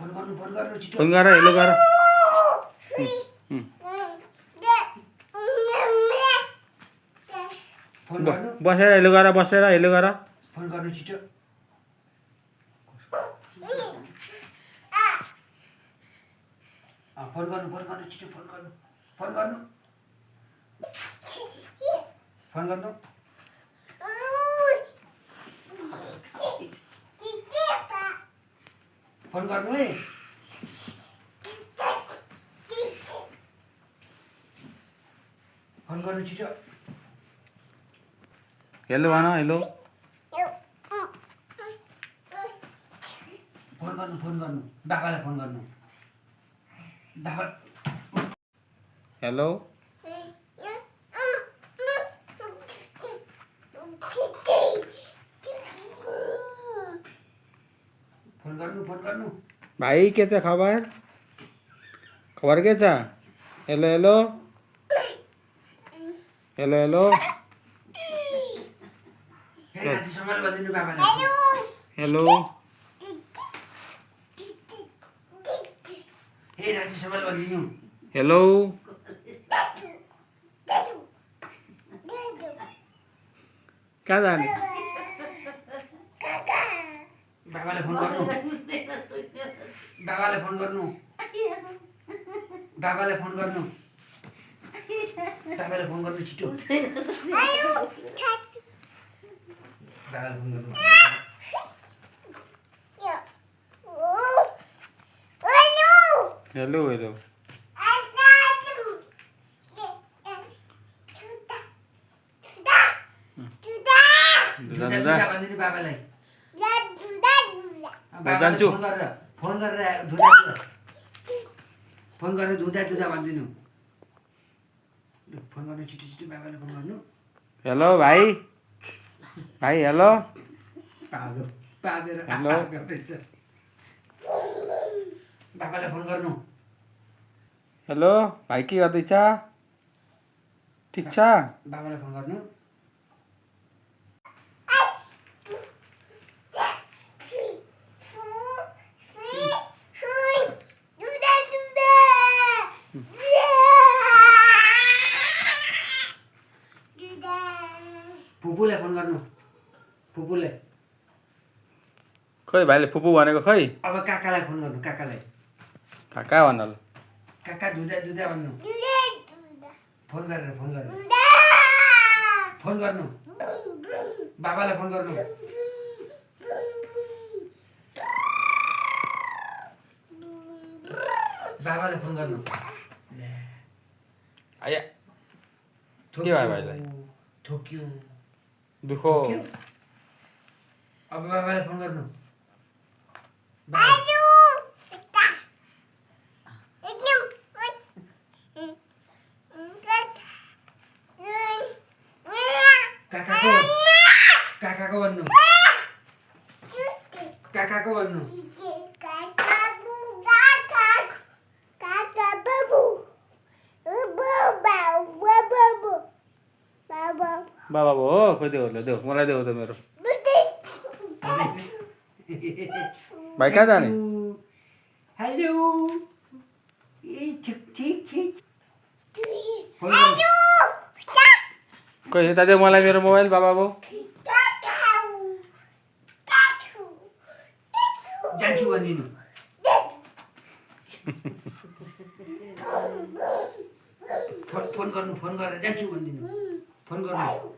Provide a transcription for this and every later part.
phone गर hello गर बसेर हेलो गर बसेर हेलो गर फोन गर्नु छिटो फोन गर्नु छिटो फोन गर्नु फोन गर्नु फोन गर्नु फोन गर्नु है फोन गर्नु छिटो हेलो भन हेलो फोन गर्नु बाबालाई फोन गर्नु बाबा हेलो फोन गर्नु भाइ के छ खबर खबर के छ हेलो हेलो हेलो हेलो हे राति सम्हाल भनिदिनु बाबालाई हेलो हे राति सम्हाल भनिदिनु हेलो कहाँ जाने बाबालाई फोन गर्नु बाबालाई फोन गर्नु बाबालाई फोन गर्नु बाबालाई फोन गर्नु छिटो बाबालाई फोन गर्नु हेलो हेलो दुधा भनिदिनु बाबालाई जान्छु फोन गरेर दुधा भनिदिनु फोन गर्नु छिटो बाबालाई फोन गर्नु हेलो भाइ भाइ हेलो पादेर हेलो गर्दैछ बाबालाई फोन गर्नु हेलो भाइ के गर्दैछ ठिक छ बाबालाई फोन गर्नु फुपूलाई फोन गर्नु फुपूलाई खोइ भाइले फुपू भनेको खै अब काकालाई फोन गर्नु काकालाई काका भन्न ल काका दुधा भन्नु फोन गरेर फोन गर्नु बाबालाई फोन गर्नु बाबालाई फोन गर्नु आया के भयो भाइलाई ठोक्यो दुःख अब बाबालाई फोन गर्नु काकाको भन्नु काकाको भन्नु बाबा हो खोइ देऊ देऊ मलाई देऊ त मेरो भाइ कहाँ जाने हेलो खोइ यता देऊ मलाई मेरो मोबाइल बाबा बाउ जान्छु भनिदिनु फोन गरेर जान्छु भनिदिनु फोन गर्नु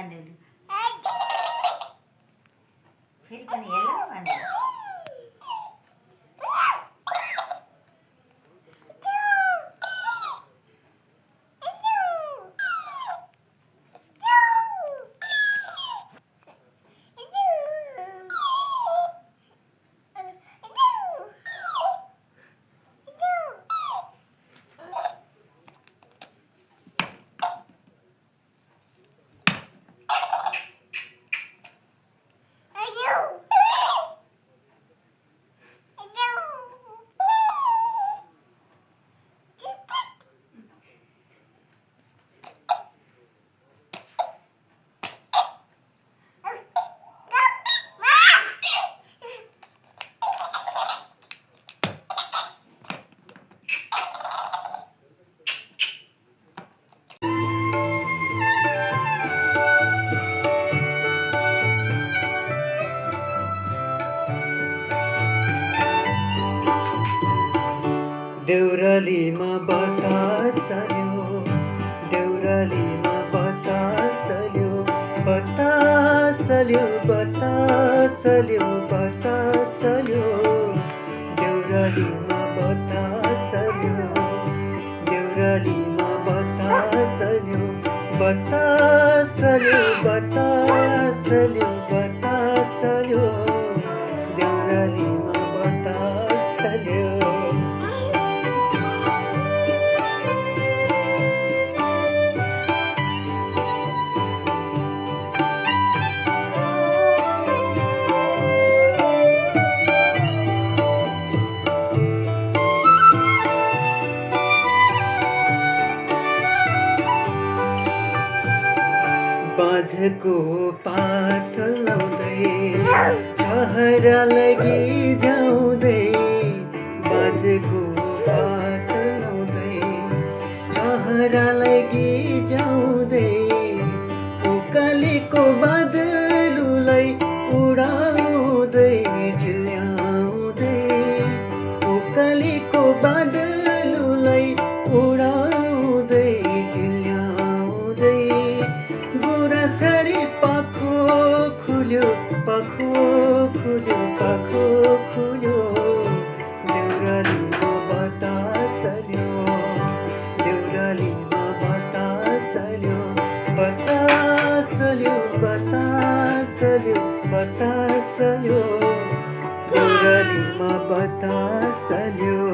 बाँधिदेऊ फेरि पनि हेलो बाँधिदेऊ देउरालीमा बतासल्यो देउरालीमा बतासल्यो बतासल्यो बतासल्यो बतासल्यो देउरालीमा बतासल्यो देउरालीमा बतासल्यो बतासल्यो बतासल्यो बतासल्यो देउरालीमा बतासल्यो बाँझको पात लाउँदै छहरा लगिजाउँदै बाँझको पात लाउँदै छहरा लगिजाउँदै उकालीको बादलुलाई उडाउँदै झिल्याउँदै उकालीको बादलुलाई उडाउँदै झिल्याउँदै गुराँसघरी पाखो खुल्यो पाखो खुल्यो पाखो खुल्यो देउरालीमा बतासल्यो देउरालीमा बतासल्यो बतासल्यो बतासल्यो बतासल्यो देउरालीमा बतासल्यो